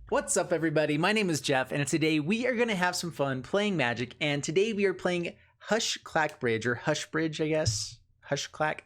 What's up, everybody? My name is Jeff, and today we are going to have some fun playing Magic. And today we are playing Clackbridge, or Hushbridge, I guess. Clack.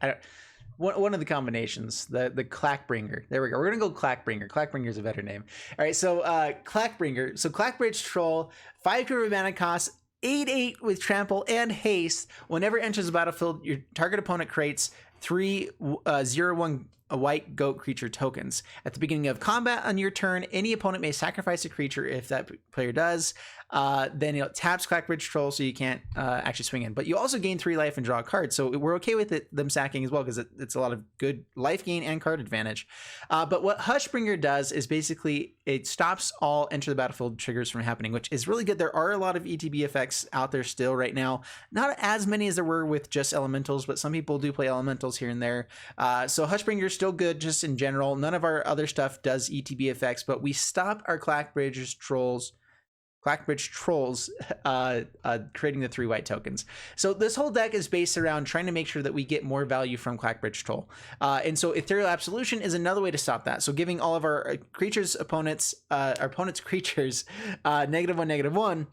One of the combinations. The Clackbringer. There we go. We're going to go Clackbringer. Clackbringer is a better name. All right, so Clackbringer. So Clackbridge Troll, 5 mana cost, 8/8 with trample and haste. Whenever it enters the battlefield, your target opponent creates 3 0/1 white goat creature tokens. At the beginning of combat on your turn, any opponent may sacrifice a creature. If that player does, then it taps Clackbridge Troll, so you can't actually swing in. But you also gain 3 life and draw a card, so we're okay with them sacking as well, because it's a lot of good life gain and card advantage. But what Hushbringer does is basically it stops all enter the battlefield triggers from happening, which is really good. There are a lot of ETB effects out there still right now. Not as many as there were with just elementals, but some people do play elementals here and there. So Hushbringer is still good just in general. None of our other stuff does ETB effects, but we stop our Clackbridge Trolls creating the 3 white tokens. So this whole deck is based around trying to make sure that we get more value from Clackbridge Troll. And so Ethereal Absolution is another way to stop that. So giving all of our creatures opponents, creatures -1/-1,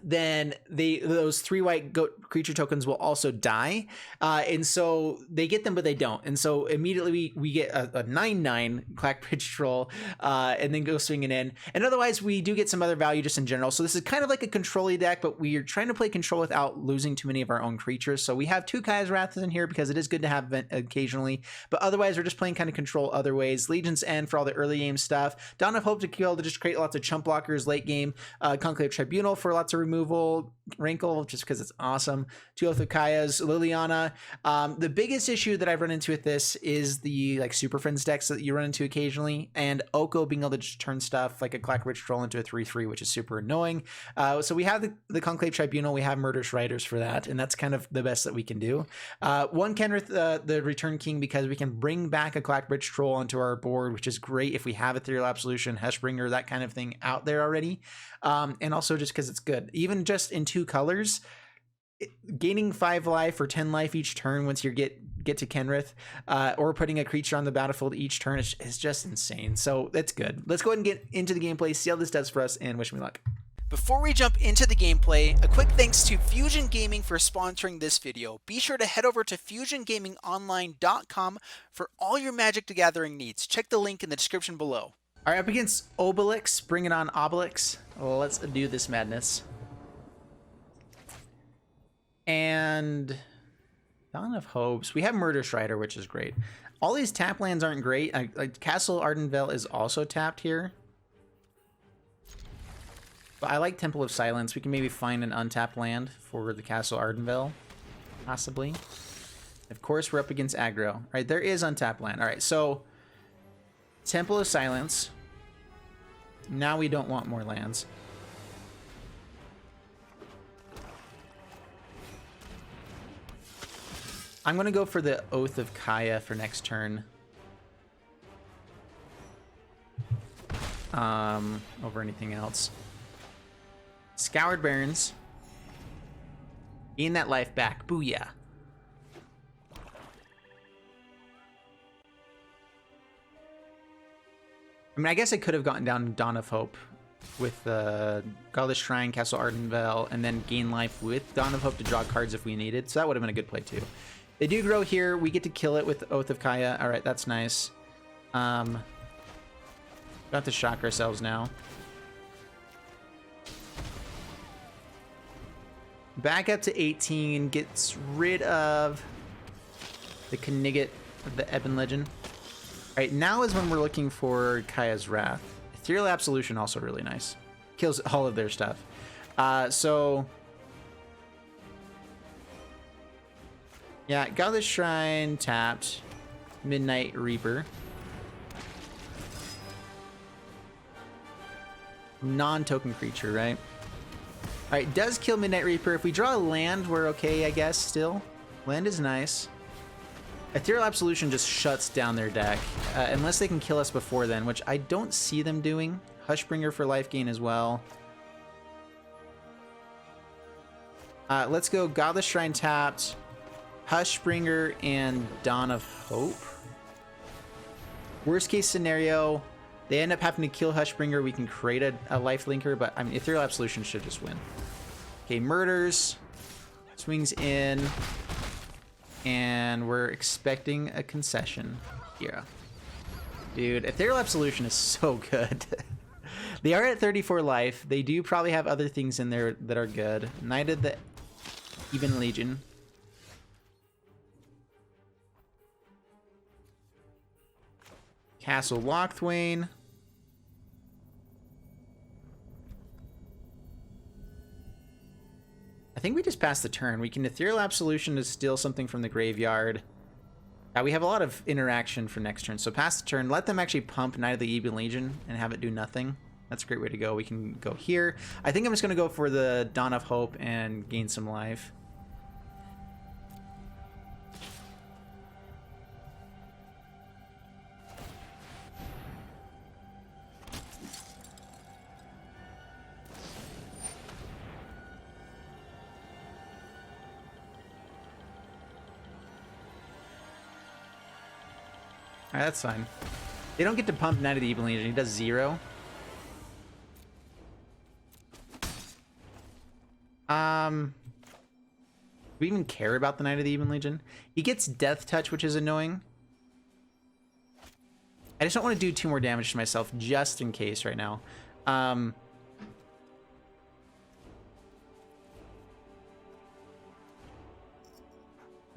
then those 3 white goat creature tokens will also die, and so they get them but they don't, and so immediately we get a 9/9 Clackbridge Troll, and then go swinging in. And otherwise we do get some other value just in general. So this is kind of like a control-y deck, but we are trying to play control without losing too many of our own creatures. So we have 2 Kaya's Wrath in here because it is good to have occasionally, but otherwise we're just playing kind of control other ways. Legion's End for all the early game stuff, Dawn of Hope to kill, to just create lots of chump blockers late game, Conclave Tribunal for lots of removal, Wrinkle just because it's awesome, 2 Oath of Kaya's, Liliana. The biggest issue that I've run into with this is the Super Friends decks that you run into occasionally, and Oko being able to just turn stuff like a Clackbridge Troll into a 3/3, which is super annoying. So we have the Conclave Tribunal, we have Murderous Riders for that, and that's kind of the best that we can do. One Kenrith, the Return King, because we can bring back a Clackbridge Troll onto our board, which is great if we have Ethereal Absolution, Hushbringer, that kind of thing out there already. And also just because it's good. Even just in 2 colors, gaining 5 life or 10 life each turn once you get to Kenrith, or putting a creature on the battlefield each turn is just insane. So that's good. Let's go ahead and get into the gameplay, see how this does for us, and wish me luck. Before we jump into the gameplay, a quick thanks to Fusion Gaming for sponsoring this video. Be sure to head over to fusiongamingonline.com for all your Magic the Gathering needs. Check the link in the description below. All right, up against Obelix, bring it on Obelix. Let's do this madness. And Dawn of Hopes. We have Murderous Rider, which is great. All these tap lands aren't great. Like Castle Ardenvale is also tapped here. But I like Temple of Silence. We can maybe find an untapped land for the Castle Ardenvale, possibly. Of course, we're up against aggro. All right, there is untapped land. All right, so Temple of Silence. Now we don't want more lands. I'm going to go for the Oath of Kaya for next turn. Over anything else. Scoured Barrens. Gain that life back. Booyah. I mean, I guess I could have gotten down Dawn of Hope with Godless Shrine, Castle Ardenvale, and then gain life with Dawn of Hope to draw cards if we needed. So that would have been a good play too. They do grow here. We get to kill it with Oath of Kaya. All right, that's nice. Got to shock ourselves now. Back up to 18. Gets rid of the Knigget of the Ebon Legend. All right, now is when we're looking for Kaya's Wrath. Ethereal Absolution also really nice. Kills all of their stuff. So yeah, Godless Shrine tapped. Midnight Reaper. Non-token creature, right? All right, does kill Midnight Reaper. If we draw a land, we're okay, I guess, still. Land is nice. Ethereal Absolution just shuts down their deck, unless they can kill us before then, which I don't see them doing. Hushbringer for life gain as well. Let's go Godless Shrine tapped. Hushbringer and Dawn of Hope. Worst case scenario, They end up having to kill Hushbringer. We can create a life linker, but I mean, Ethereal Absolution should just win. Okay, murders. Swings in. And we're expecting a concession. Yeah. Dude, Ethereal Absolution is so good. They are at 34 life. They do probably have other things in there that are good. Knight of the Even Legion. Castle Lockthwain. I think we just passed the turn. We can Ethereal Absolution to steal something from the graveyard. We have a lot of interaction for next turn. So pass the turn. Let them actually pump Knight of the Ebon Legion and have it do nothing. That's a great way to go. We can go here. I think I'm just going to go for the Dawn of Hope and gain some life. Alright, that's fine. They don't get to pump Knight of the Ebon Legion. He does 0. Do we even care about the Knight of the Ebon Legion? He gets Death Touch, which is annoying. I just don't want to do 2 more damage to myself just in case right now. Do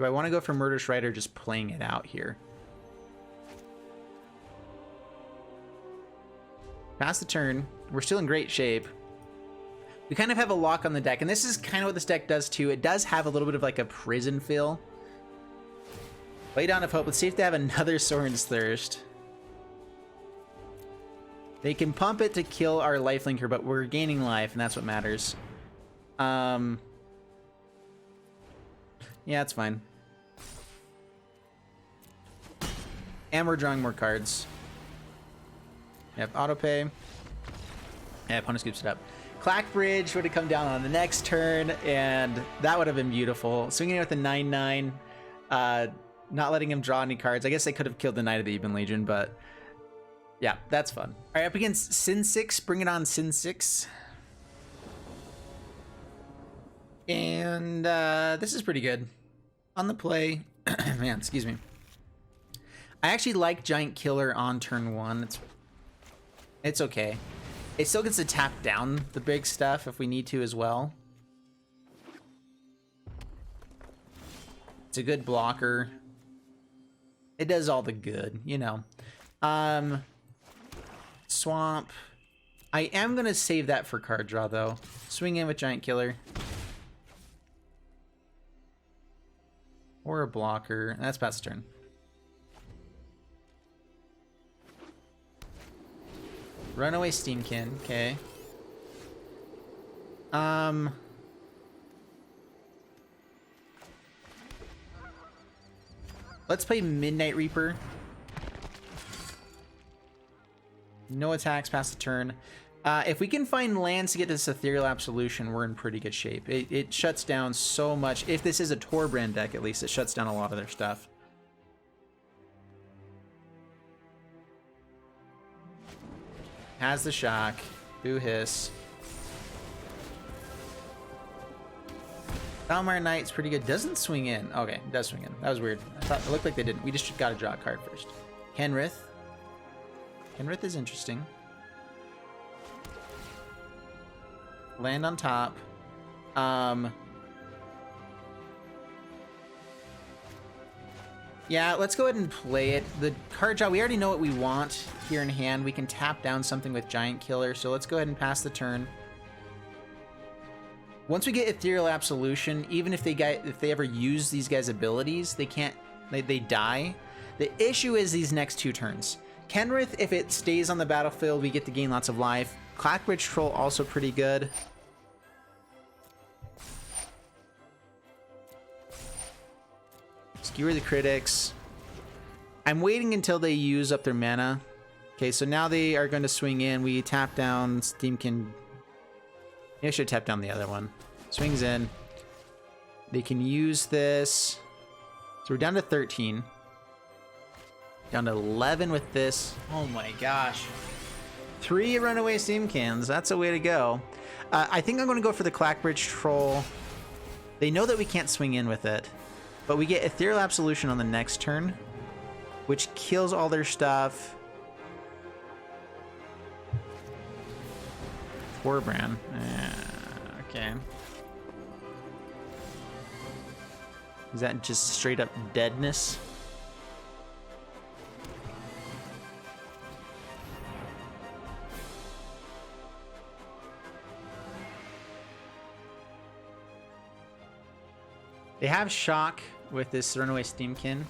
I want to go for Murderous Rider just playing it out here? Pass the turn. We're still in great shape. We kind of have a lock on the deck, and this is kind of what this deck does too. It does have a little bit of like a prison feel. Play Dawn of Hope. Let's see if they have another Sorin's Thirst. They can pump it to kill our lifelinker, but we're gaining life, and that's what matters. Yeah, it's fine. And we're drawing more cards. Yep, autopay. Yeah, opponent scoops it up. Clackbridge would have come down on the next turn, and that would have been beautiful. Swinging with a 9/9, not letting him draw any cards. I guess they could have killed the Knight of the Ebon Legion, but yeah, that's fun. All right, up against Sin 6. Bring it on, Sin 6. And this is pretty good. On the play, man, excuse me. I actually like Giant Killer on turn 1. It's okay. It still gets to tap down the big stuff if we need to as well. It's a good blocker. It does all the good, you know. Swamp. I am going to save that for card draw, though. Swing in with Giant Killer. Or a blocker. That's past turn. Runaway Steamkin, okay. Let's play Midnight Reaper. No attacks past the turn. If we can find lands to get this Ethereal Absolution, we're in pretty good shape. It shuts down so much. If this is a Torbrand deck, at least, it shuts down a lot of their stuff. Has the shock. Boo hiss. Valmar Knight's pretty good. Doesn't swing in. Okay, it does swing in. That was weird. I thought it looked like they didn't. We just got to draw a card first. Kenrith. Kenrith is interesting. Land on top. Yeah, let's go ahead and play it. The card draw, we already know what we want here in hand. We can tap down something with Giant Killer, so let's go ahead and pass the turn. Once we get Ethereal Absolution, even if they ever use these guys' abilities, they can't. They die. The issue is these next 2 turns. Kenrith, if it stays on the battlefield, we get to gain lots of life. Clackbridge Troll also pretty good. Skewer the critics. I'm waiting until they use up their mana. Okay, so now they are going to swing in. We tap down Steamkin. Maybe I should tap down the other one. Swings in. They can use this. So we're down to 13. Down to 11 with this. Oh my gosh. 3 runaway steam cans. That's a way to go. I think I'm going to go for the Clackbridge troll. They know that we can't swing in with it, but we get Ethereal Absolution on the next turn, which kills all their stuff. Warbrand. Okay. Is that just straight up deadness? They have shock with this runaway steamkin.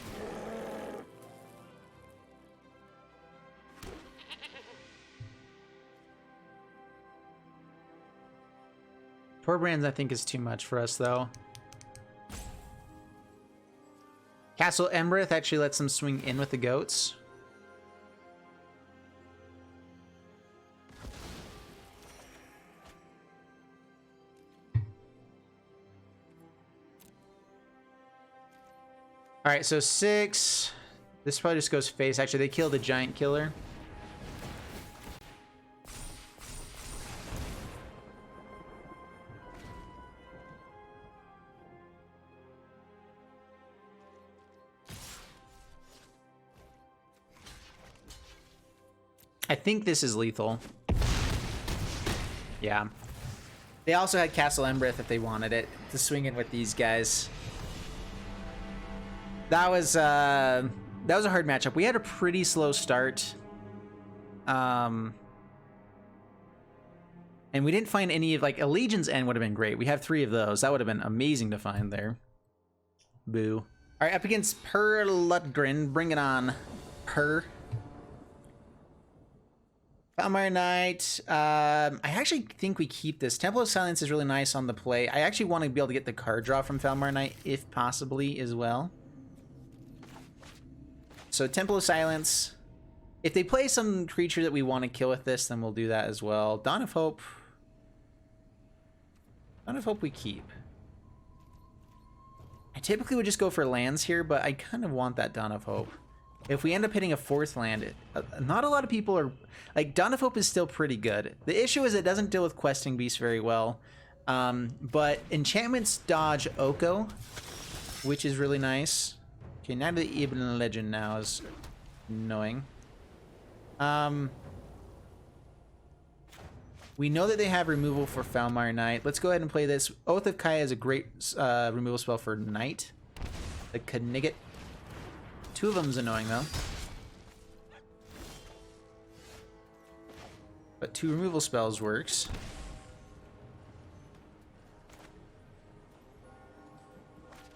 Torbrands, I think, is too much for us, though. Castle Embereth actually lets them swing in with the goats. All right, so 6. This probably just goes face. Actually, they kill the giant killer. I think this is lethal. Yeah. They also had Castle Embereth if they wanted it to swing in with these guys. That was a hard matchup. We had a pretty slow start. And we didn't find any of, like, a Legion's End would have been great. We have 3 of those. That would have been amazing to find there. Boo. All right, up against Per Lutgren. Bring it on, Per. Valmire Knight. I actually think we keep this. Temple of Silence is really nice on the play. I actually want to be able to get the card draw from Valmire Knight, if possibly, as well. So Temple of Silence. If they play some creature that we want to kill with this, then we'll do that as well. Dawn of Hope. Dawn of Hope we keep. I typically would just go for lands here, but I kind of want that Dawn of Hope. If we end up hitting a 4th land, not a lot of people are... Like, Dawn of Hope is still pretty good. The issue is it doesn't deal with Questing Beast very well. But enchantments dodge Oko, which is really nice. Okay, now the Ibn Legend now is annoying. We know that they have removal for Valmire Knight. Let's go ahead and play this. Oath of Kaya is a great removal spell for Knight. The Knigget. 2 of them's annoying, though. But 2 removal spells works.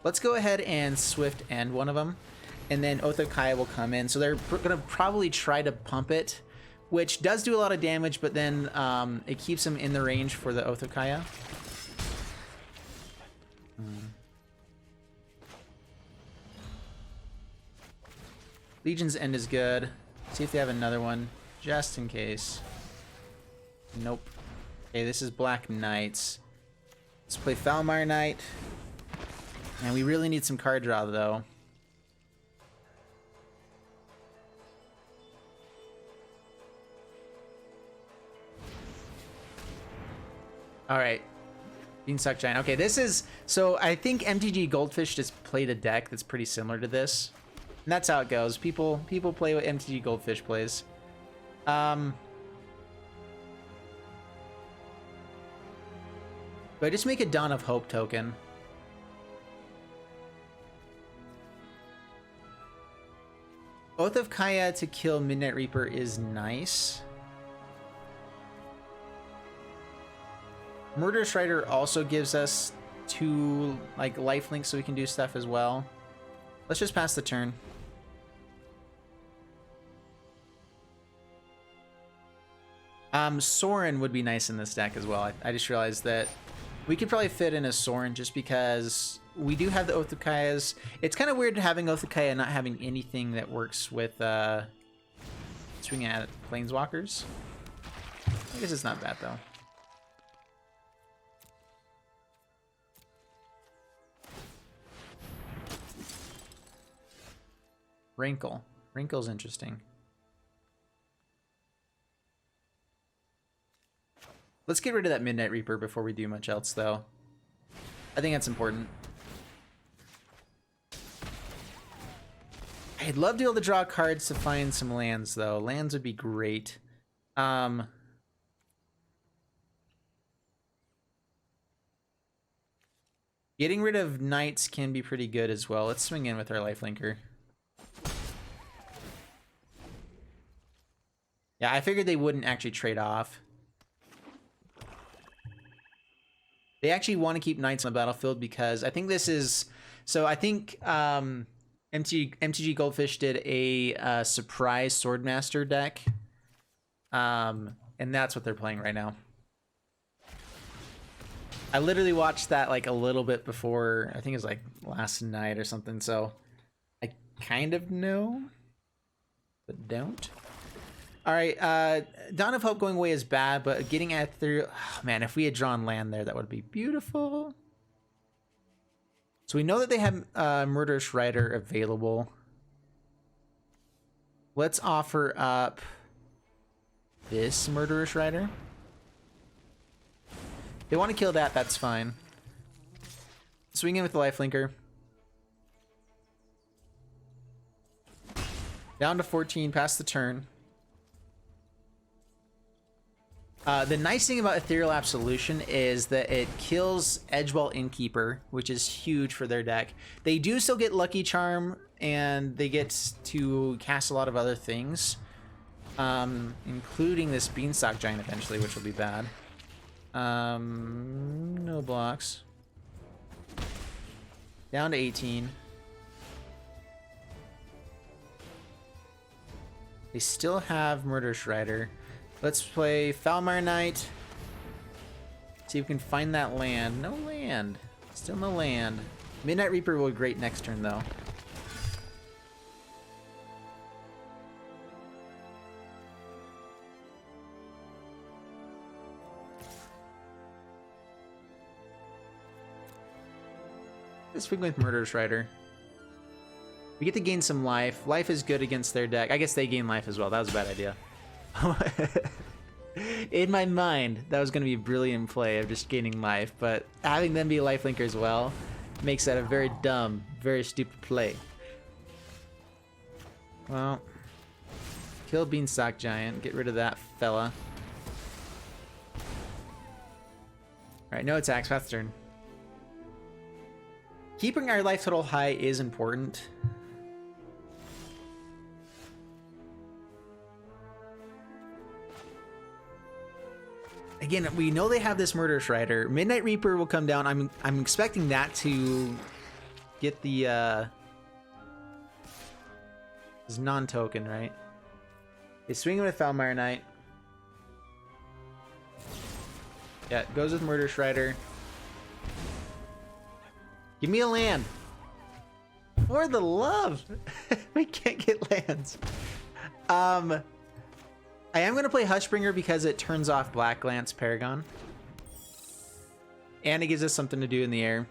Let's go ahead and Swift end one of them. And then Oath of Kaya will come in. So they're going to probably try to pump it, which does do a lot of damage, but then it keeps them in the range for the Oath of Kaya. Legion's End is good. See if they have another one, just in case. Nope. Okay, this is Black Knights. Let's play Valmire Knight. And we really need some card draw, though. Alright. Beanstalk Giant. Okay, this is... So, I think MTG Goldfish just played a deck that's pretty similar to this. And that's how it goes. People play what MTG Goldfish plays. Do I just make a Dawn of Hope token? Oath of Kaya to kill Midnight Reaper is nice. Murderous Rider also gives us 2 like lifelinks so we can do stuff as well. Let's just pass the turn. Sorin would be nice in this deck as well. I just realized that we could probably fit in a Sorin just because we do have the Oath of Kayas. It's kind of weird having Oath of Kaya not having anything that works with swinging at Planeswalkers. I guess it's not bad though. Wrinkle. Wrinkle's interesting. Let's get rid of that Midnight Reaper before we do much else, though. I think that's important. I'd love to be able to draw cards to find some lands, though. Lands would be great. Getting rid of knights can be pretty good as well. Let's swing in with our lifelinker. Yeah, I figured they wouldn't actually trade off. They actually want to keep knights on the battlefield because I think this is... So I think MTG Goldfish did a surprise Swordmaster deck. And that's what they're playing right now. I literally watched that like a little bit before, I think it was like last night or something, so I kind of know, but don't. All right, Dawn of Hope going away is bad, but getting at through, oh man, if we had drawn land there, that would be beautiful. So we know that they have Murderous Rider available. Let's offer up this Murderous Rider. They want to kill that, that's fine. Swing in with the lifelinker. Down to 14, past the turn. The nice thing about Ethereal Absolution is that it kills Edgewall Innkeeper, which is huge for their deck. They do still get Lucky Charm, and they get to cast a lot of other things, including this Beanstalk Giant eventually, which will be bad. No blocks. Down to 18. They still have Murderous Rider. Let's play Foulmire Knight. See if we can find that land. No land. Still no land. Midnight Reaper will be great next turn, though. Let's swing with Murderous Rider. We get to gain some life. Life is good against their deck. I guess they gain life as well. That was a bad idea. In my mind, that was going to be a brilliant play of just gaining life, but having them be a lifelinker as well makes that a very dumb, very stupid play. Well, kill Beanstalk Giant, get rid of that fella. Alright, no attacks, fast turn. Keeping our life total high is important. Again, we know they have this Murderous Rider. Midnight Reaper will come down. I'm expecting that to get the this non-token, right? They swing with Foulmire Knight. Yeah, it goes with Murderous Rider. Give me a land. For the love. We can't get lands. I am going to play Hushbringer because it turns off Black Lance Paragon. And it gives us something to do in the air.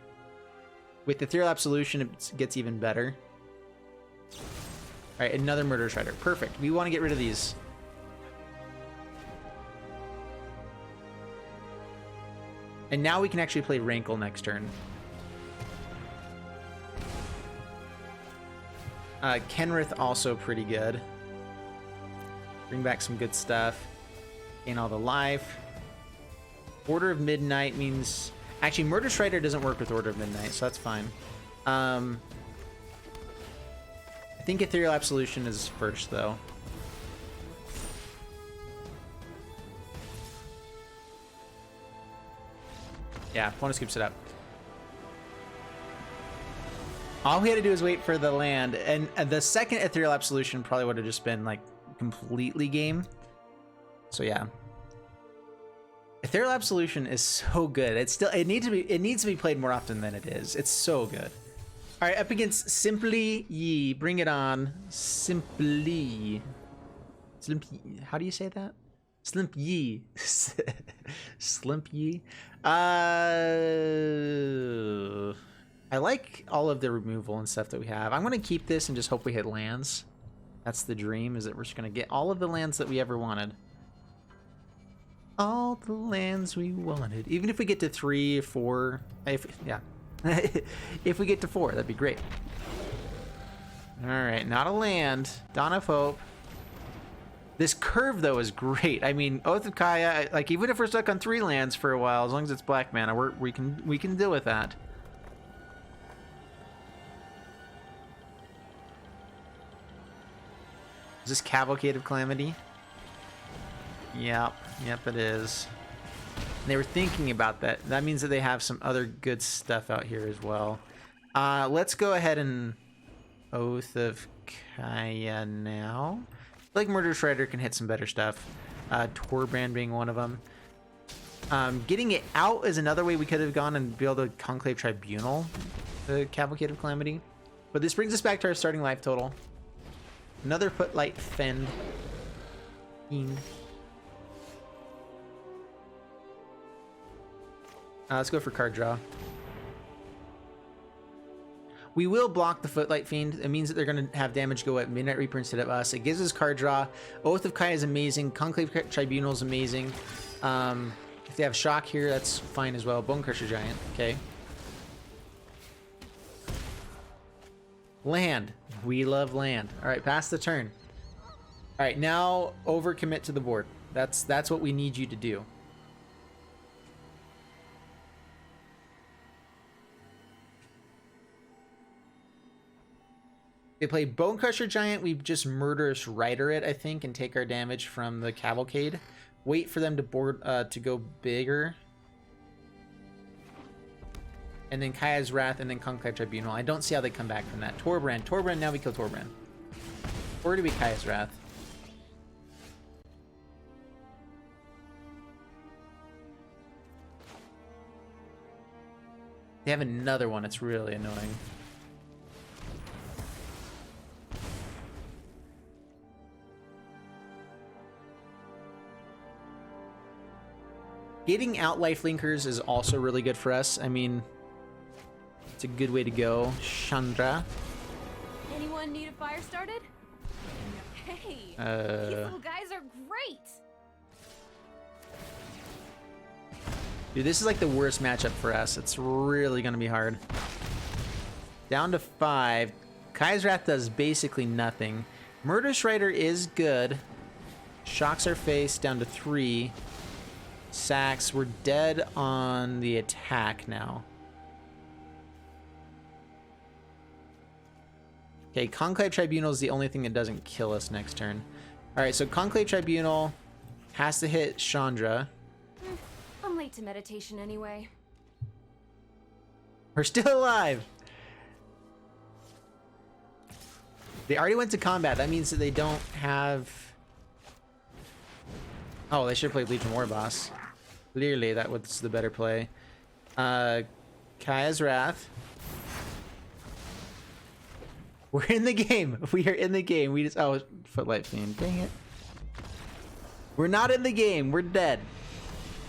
With Ethereal Absolution, it gets even better. Alright, another Murderous Rider. Perfect. We want to get rid of these. And now we can actually play Rankle next turn. Kenrith also pretty good. Bring back some good stuff. Gain all the life. Order of Midnight means... Actually, Murderous Rider doesn't work with Order of Midnight, so that's fine. I think Ethereal Absolution is first, though. Yeah, opponent scoops it up. All we had to do is wait for the land, and the second Ethereal Absolution probably would have just been, like, completely game. So yeah, Ethereal Absolution is so good. It needs to be played more often than it is. It's so good. All right, up against Simply Yi. Bring it on. Simply. How do you say that? Slimp Yi. Slimp Yi. I like all of the removal and stuff that we have. I'm gonna keep this and just hope we hit lands. That's the dream, is that we're just going to get all of the lands that we ever wanted. All the lands we wanted. Even if we get to 3 or 4, yeah. If we get to 4, that'd be great. All right, not a land. Dawn of Hope. This curve though is great. I mean, Oath of Kaya, like even if we're stuck on 3 lands for a while, as long as it's black mana, we can deal with that. Is this Cavalcade of Calamity? Yep, it is. And they were thinking about that. That means that they have some other good stuff out here as well. Let's go ahead and Oath of Kaya now. Like Murderous Rider can hit some better stuff. Torbrand being one of them. Getting it out is another way we could have gone and build a Conclave Tribunal, the Cavalcade of Calamity. But this brings us back to our starting life total. Another Footlight Fiend. Let's go for card draw. We will block the Footlight Fiend. It means that they're going to have damage go at Midnight Reaper instead of us. It gives us card draw. Oath of Kaya is amazing. Conclave Tribunal is amazing. If they have Shock here, that's fine as well. Bone Crusher Giant. Okay. Land. We love land. All right, pass the turn. All right, now overcommit to the board. That's what we need you to do. They play Bone Crusher Giant. We just Murderous Rider it, I think, and take our damage from the Cavalcade. Wait for them to board to go bigger. And then Kaya's Wrath, and then Conclave Tribunal. I don't see how they come back from that. Torbrand, now we kill Torbrand. Or do we Kaya's Wrath? They have another one. It's really annoying. Getting out life linkers is also really good for us. I mean, it's a good way to go. Chandra. Anyone need a fire started? Hey, these little guys are great. Dude, this is like the worst matchup for us. It's really gonna be hard. Down to 5. Kaya's Wrath does basically nothing. Murderous Rider is good. Shocks our face down to 3. Sacks, we're dead on the attack now. Okay, Conclave Tribunal is the only thing that doesn't kill us next turn. Alright, so Conclave Tribunal has to hit Chandra. I'm late to meditation anyway. We're still alive! They already went to combat. That means that they don't have... Oh, they should play Legion War Boss. Clearly, that was the better play. Kaya's Wrath. We're in the game. We are in the game. We just... Oh, Footlight Fiend. Dang it. We're not in the game. We're dead.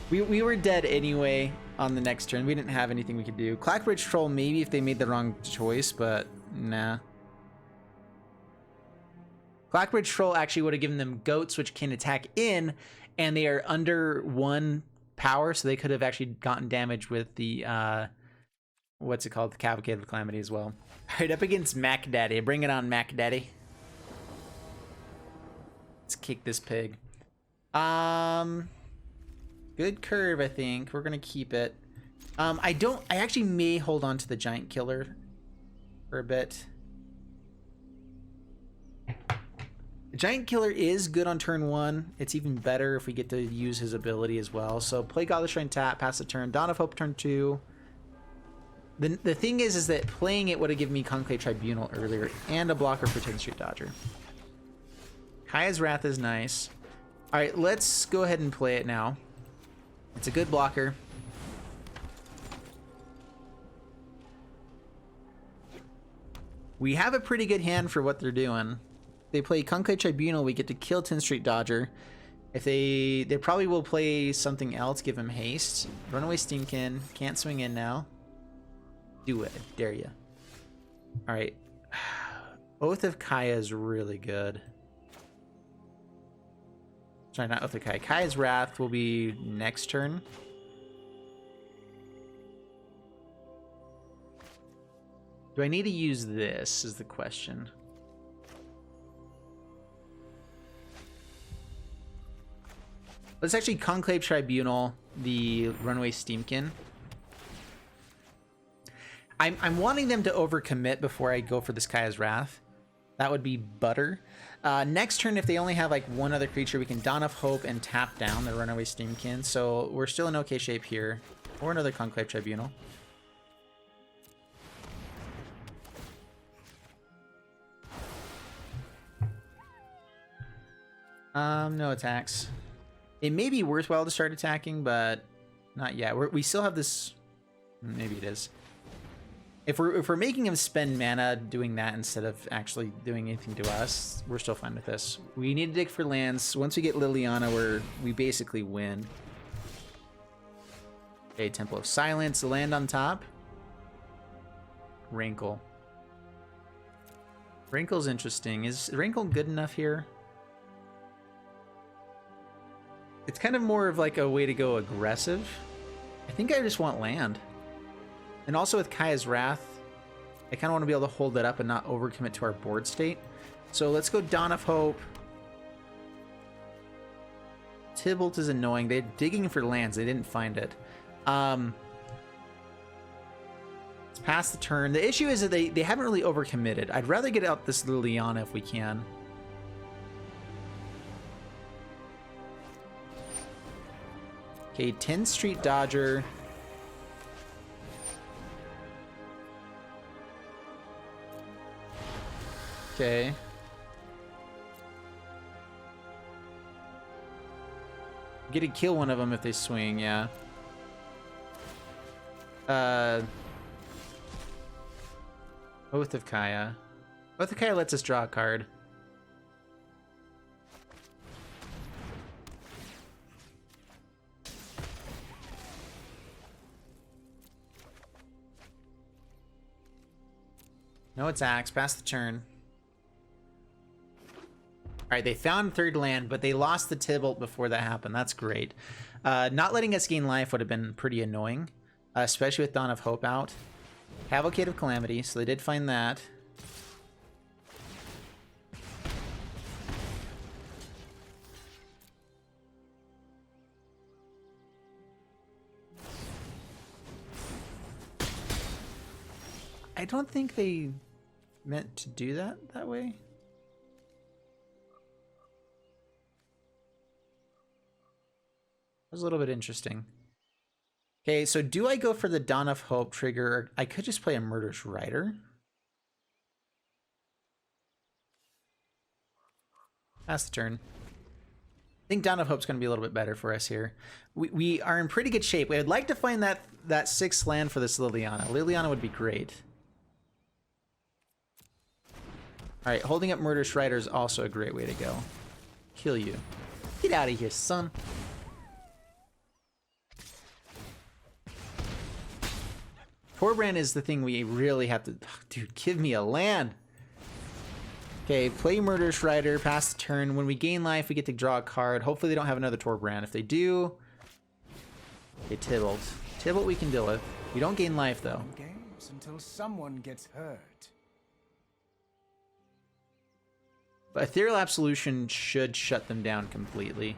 We were dead anyway on the next turn. We didn't have anything we could do. Clackbridge Troll, maybe if they made the wrong choice, but nah. Clackbridge Troll actually would have given them goats, which can attack in, and they are under 1 power, so they could have actually gotten damage with the, what's it called? The Cavalcade of Calamity as well. All right, up against Mac Daddy. Bring it on, Mac Daddy. Let's kick this pig. Good curve, I think. We're gonna keep it. I actually may hold on to the Giant Killer for a bit. Giant Killer is good on turn 1. It's even better if we get to use his ability as well. So play Godless Shrine, tap, pass the turn. Dawn of Hope turn 2. The thing is that playing it would have given me Conclave Tribunal earlier and a blocker for 10th Street Dodger. Kaya's Wrath is nice. All right, let's go ahead and play it now. It's a good blocker. We have a pretty good hand for what they're doing. They play Conclave Tribunal, we get to kill 10th Street Dodger. If they probably will play something else, give him haste. Runaway Steamkin, can't swing in now. Do it, I dare you. All right, Oath of Kaya is really good. Sorry, not Othakai. Kaya's Wrath will be next turn. Do I need to use this is the question. Let's actually Conclave Tribunal the Runaway Steamkin. I'm wanting them to overcommit before I go for this Kaya's Wrath. That would be butter. Next turn, if they only have like one other creature, we can Dawn of Hope and tap down the Runaway Steamkin. So we're still in okay shape here. Or another Conclave Tribunal. No attacks. It may be worthwhile to start attacking, but not yet. We still have this. Maybe it is. If we're making him spend mana doing that instead of actually doing anything to us, we're still fine with this. We need to dig for lands. Once we get Liliana, we basically win. Okay, Temple of Silence, land on top. Rankle. Rankle's interesting. Is Rankle good enough here? It's kind of more of like a way to go aggressive. I think I just want land. And also with Kaya's Wrath, I kind of want to be able to hold that up and not overcommit to our board state. So let's go Dawn of Hope. Tybalt is annoying. They're digging for lands. They didn't find it. Let's pass the turn. The issue is that they haven't really overcommitted. I'd rather get out this Liliana if we can. Okay, 10th Street Dodger. Okay. Get to kill one of them if they swing, yeah. Oath of Kaya. Oath of Kaya lets us draw a card. No attacks, pass the turn. Alright, they found third land, but they lost the Tybalt before that happened. That's great. Not letting us gain life would have been pretty annoying, especially with Dawn of Hope out. Cavalcade of Calamity, so they did find that. I don't think they meant to do that way. That was a little bit interesting. Okay, so do I go for the Dawn of Hope trigger? Or I could just play a Murderous Rider. Pass the turn. I think Dawn of Hope's going to be a little bit better for us here. We are in pretty good shape. I'd like to find that sixth land for this Liliana. Liliana would be great. All right, holding up Murderous Rider is also a great way to go. Kill you. Get out of here, son. Torbrand is the thing we really have to... Dude, give me a land. Okay, play Murderous Rider, pass the turn. When we gain life, we get to draw a card. Hopefully they don't have another Torbrand. If they do... Okay, Tybalt. Tybalt we can deal with. We don't gain life, though. Games until someone gets hurt. But Ethereal Absolution should shut them down completely.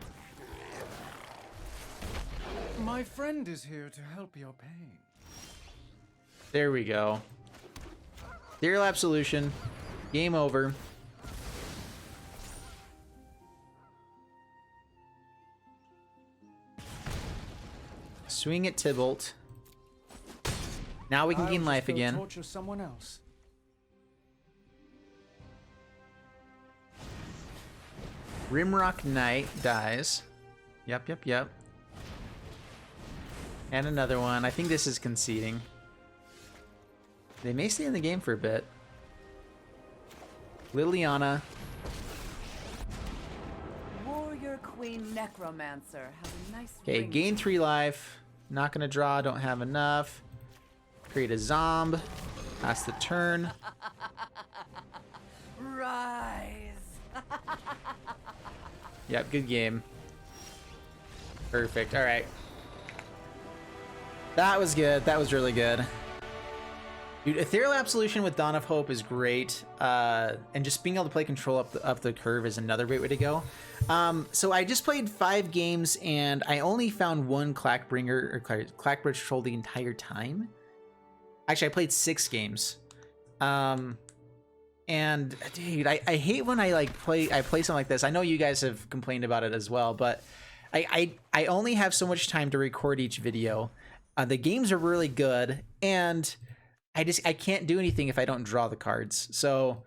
My friend is here to help your pain. There we go. Ethereal Absolution. Game over. Swing at Tybalt. Now we can gain life again. Torture someone else. Rimrock Knight dies. Yep. And another one. I think this is conceding. They may stay in the game for a bit. Liliana. Warrior Queen Necromancer has a nice Okay, ring. gain 3 life. Not gonna draw, don't have enough. Create a zomb. Pass the turn. Rise. Yep, good game. Perfect. All right. That was good. That was really good. Dude, Ethereal Absolution with Dawn of Hope is great. And just being able to play control up the curve is another great way to go. So I just played 5 games and I only found one Clackbringer or Clackbridge troll the entire time. Actually, I played 6 games. And dude, I hate when I play something like this. I know you guys have complained about it as well, but I only have so much time to record each video. The games are really good, and I can't do anything if I don't draw the cards. So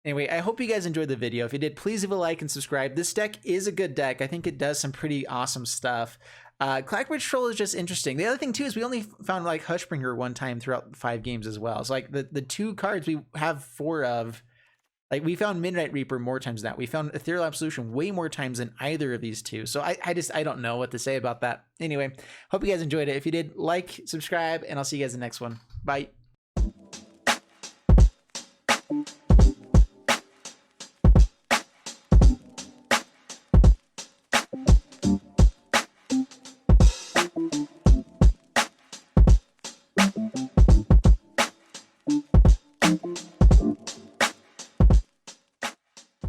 anyway, I hope you guys enjoyed the video. If you did, please leave a like and subscribe. This deck is a good deck. I think it does some pretty awesome stuff. Clackbridge Troll is just interesting. The other thing too is we only found like Hushbringer one time throughout 5 games as well. So like the 2 cards we have 4 of, like we found Midnight Reaper more times than that. We found Ethereal Absolution way more times than either of these 2. So I don't know what to say about that. Anyway, hope you guys enjoyed it. If you did, like, subscribe, and I'll see you guys in the next one. Bye.